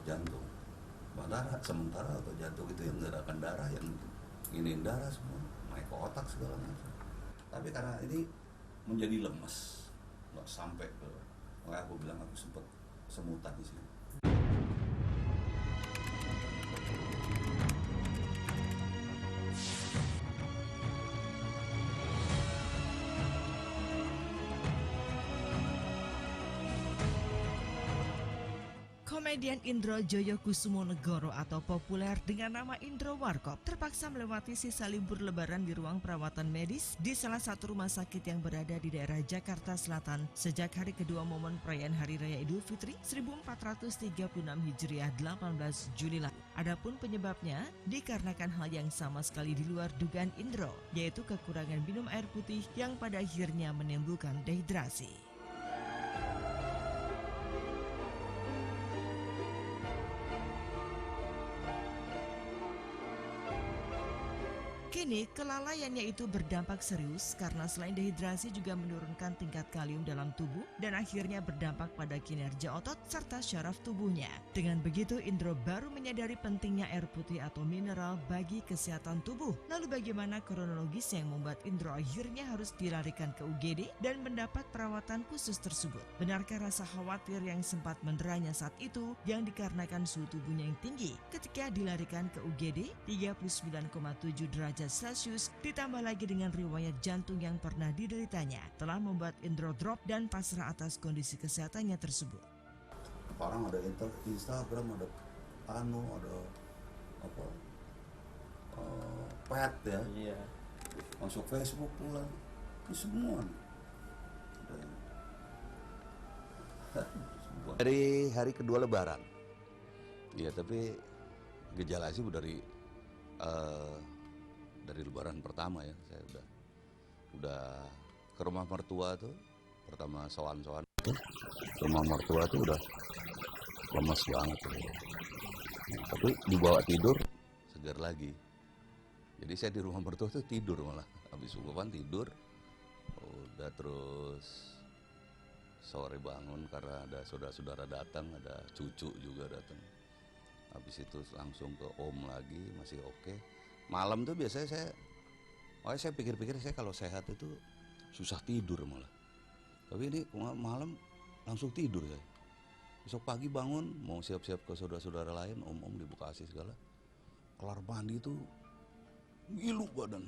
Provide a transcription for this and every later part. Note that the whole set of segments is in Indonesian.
jantung. Sementara otot jantung itu yang menggerakkan darah, yang iniin darah semua, naik ke otak segala macam. Tapi karena ini menjadi lemes, nggak sampai ke, makanya aku bilang aku sempat semutan di sini. Komedian Indro Joyokusumonegoro atau populer dengan nama Indro Warkop terpaksa melewati sisa libur lebaran di ruang perawatan medis di salah satu rumah sakit yang berada di daerah Jakarta Selatan sejak hari kedua momen perayaan Hari Raya Idul Fitri 1436 Hijriah 18 Juli lalu. Adapun penyebabnya dikarenakan hal yang sama sekali di luar dugaan Indro, yaitu kekurangan minum air putih yang pada akhirnya menimbulkan dehidrasi. Kini, kelalaiannya itu berdampak serius karena selain dehidrasi juga menurunkan tingkat kalium dalam tubuh dan akhirnya berdampak pada kinerja otot serta syaraf tubuhnya. Dengan begitu, Indro baru menyadari pentingnya air putih atau mineral bagi kesehatan tubuh. Lalu bagaimana kronologis yang membuat Indro akhirnya harus dilarikan ke UGD dan mendapat perawatan khusus tersebut? Benarkah rasa khawatir yang sempat menderanya saat itu yang dikarenakan suhu tubuhnya yang tinggi ketika dilarikan ke UGD 39,7 derajat Celcius ditambah lagi dengan riwayat jantung yang pernah dideritanya telah membuat Indro drop dan pasrah atas kondisi kesehatannya tersebut. Sekarang ada Instagram, ada ada apa, pet ya, iya. Masuk Facebook pula, ini semua. Dari hari kedua Lebaran, ya tapi gejala sih dari Lebaran pertama ya, saya udah ke rumah mertua tuh, pertama sowan-sowan tuh, rumah mertua tuh udah lemes banget tuh. Tapi dibawa tidur segar lagi. Jadi saya di rumah mertua tuh tidur malah, habis subuhan tidur, udah terus sore bangun karena ada saudara-saudara datang, ada cucu juga datang. Habis itu langsung ke om lagi, masih oke. Malam tuh biasanya saya pikir-pikir saya kalau sehat itu susah tidur malah. Tapi ini malam langsung tidur ya. Besok pagi bangun mau siap-siap ke saudara-saudara lain, om-om di Bekasi segala. Kelar mandi tuh ngilu badan.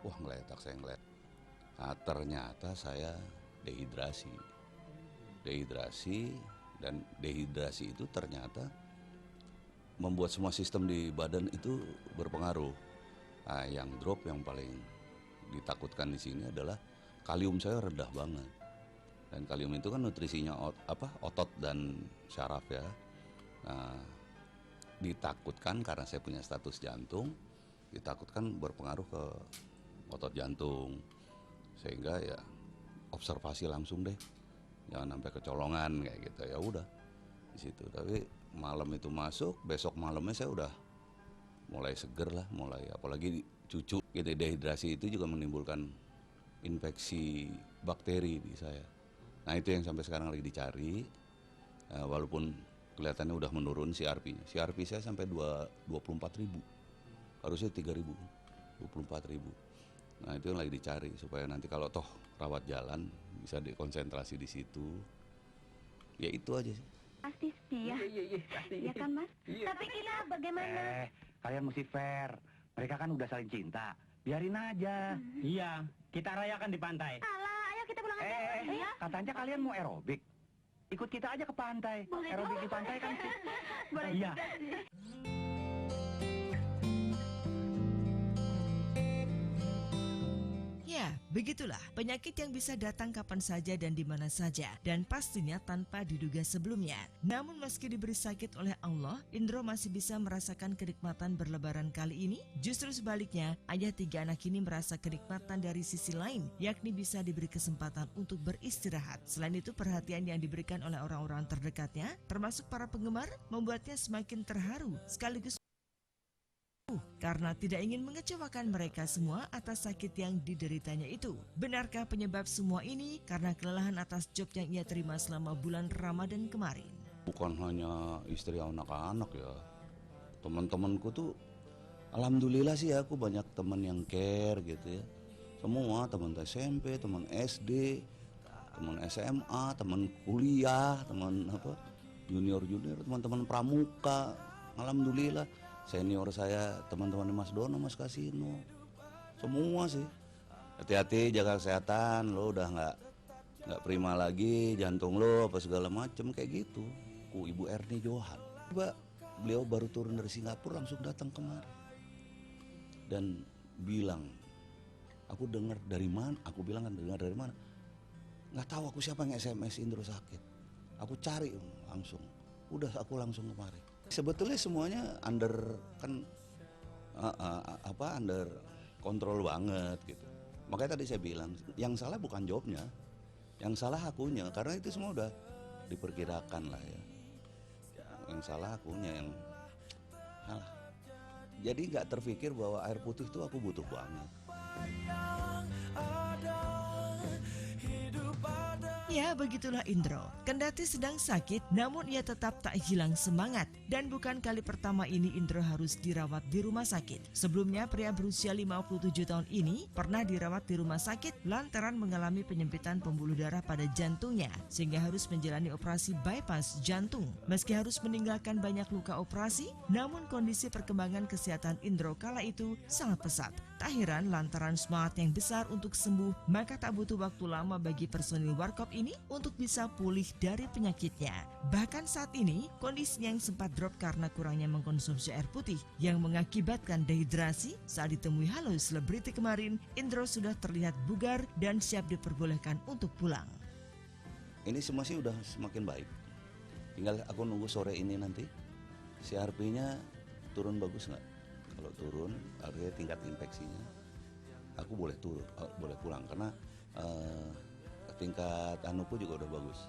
Wah ngeletak saya ngeliat. Nah, ternyata saya dehidrasi. Dan dehidrasi itu ternyata membuat semua sistem di badan itu berpengaruh. Nah, yang drop yang paling ditakutkan di sini adalah kalium saya rendah banget. Dan kalium itu kan nutrisinya otot dan syaraf ya. Nah, ditakutkan karena saya punya status jantung, ditakutkan berpengaruh ke otot jantung. Sehingga ya observasi langsung deh. Jangan sampai kecolongan kayak gitu. Ya udah di situ. Tapi malam itu masuk, besok malamnya saya udah mulai seger lah, apalagi cucu gitu. Dehidrasi itu juga menimbulkan infeksi bakteri di saya. Nah itu yang sampai sekarang lagi dicari. Walaupun kelihatannya udah menurun CRP-nya. CRP saya sampai 24.000, harusnya 3.000, 24.000. Nah itu yang lagi dicari supaya nanti kalau toh rawat jalan bisa dikonsentrasi di situ. Ya itu aja sih. Pasti setia. Iya kan Mas? Iya. Tapi kita bagaimana? Kalian mesti fair. Mereka kan udah saling cinta. Biarin aja. Iya, kita rayakan di pantai. Alah, ayo kita pulang aja. Iya. Katanya kalian mau aerobik. Ikut kita aja ke pantai. Boleh aerobik dong. di pantai kan sih. Boleh Iya. juga sih. Ya, begitulah penyakit yang bisa datang kapan saja dan di mana saja, dan pastinya tanpa diduga sebelumnya. Namun meski diberi sakit oleh Allah, Indro masih bisa merasakan kenikmatan berlebaran kali ini. Justru sebaliknya, ayah 3 anak ini merasa kenikmatan dari sisi lain, yakni bisa diberi kesempatan untuk beristirahat. Selain itu, perhatian yang diberikan oleh orang-orang terdekatnya, termasuk para penggemar, membuatnya semakin terharu, sekaligus karena tidak ingin mengecewakan mereka semua atas sakit yang dideritanya itu. Benarkah penyebab semua ini karena kelelahan atas job yang ia terima selama bulan Ramadan kemarin? Bukan hanya istri anak-anak ya, teman-temanku tuh alhamdulillah sih aku banyak teman yang care gitu ya. Semua teman SMP, teman SD, teman SMA, teman kuliah, teman junior, teman-teman pramuka. Alhamdulillah senior saya, teman-teman Mas Dono, Mas Kasino, semua sih. Hati-hati, jaga kesehatan, lo udah nggak prima lagi, jantung lo apa segala macem kayak gitu. Ibu Erni Johan, beliau baru turun dari Singapura langsung datang kemari dan bilang, aku dengar dari mana? Aku bilang kan dengar dari mana? Nggak tahu aku siapa yang SMS Indro sakit. Aku cari langsung, udah aku langsung kemari. Sebetulnya semuanya under under kontrol banget gitu. Makanya tadi saya bilang, yang salah bukan jobnya, yang salah akunya, karena itu semua udah diperkirakan lah ya. Yang salah akunya yang salah. Jadi nggak terpikir bahwa air putih itu aku butuh banget. Ya, begitulah Indro. Kendati sedang sakit, namun ia tetap tak hilang semangat. Dan bukan kali pertama ini Indro harus dirawat di rumah sakit. Sebelumnya, pria berusia 57 tahun ini pernah dirawat di rumah sakit lantaran mengalami penyempitan pembuluh darah pada jantungnya, sehingga harus menjalani operasi bypass jantung. Meski harus meninggalkan banyak luka operasi, namun kondisi perkembangan kesehatan Indro kala itu sangat pesat. Tak heran lantaran semangat yang besar untuk sembuh, maka tak butuh waktu lama bagi personil Warkop ini untuk bisa pulih dari penyakitnya. Bahkan saat ini, kondisinya yang sempat drop karena kurangnya mengkonsumsi air putih yang mengakibatkan dehidrasi. Saat ditemui Halo Selebriti kemarin, Indro sudah terlihat bugar dan siap diperbolehkan untuk pulang. Ini semua sih udah semakin baik. Tinggal aku nunggu sore ini nanti CRP-nya turun bagus nggak? Kalau turun, artinya tingkat infeksinya, aku boleh boleh pulang karena tingkat anuku juga udah bagus,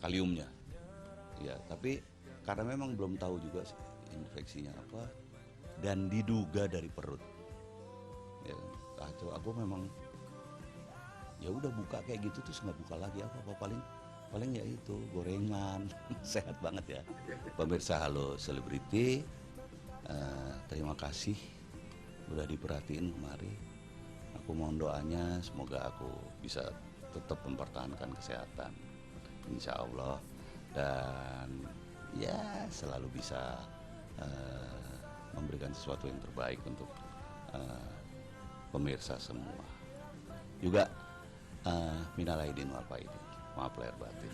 kaliumnya. Ya, tapi karena memang belum tahu juga sih infeksinya apa dan diduga dari perut. Ya, kacau. Aku memang ya udah buka kayak gitu terus nggak buka lagi apa paling ya itu gorengan. Sehat banget ya. Pemirsa Halo Selebriti, terima kasih udah diperhatiin kemari. Aku mohon doanya semoga aku bisa tetap mempertahankan kesehatan, insya Allah, dan ya selalu bisa memberikan sesuatu yang terbaik untuk pemirsa semua. Juga minal aidin wal faizin, maaf lahir batin.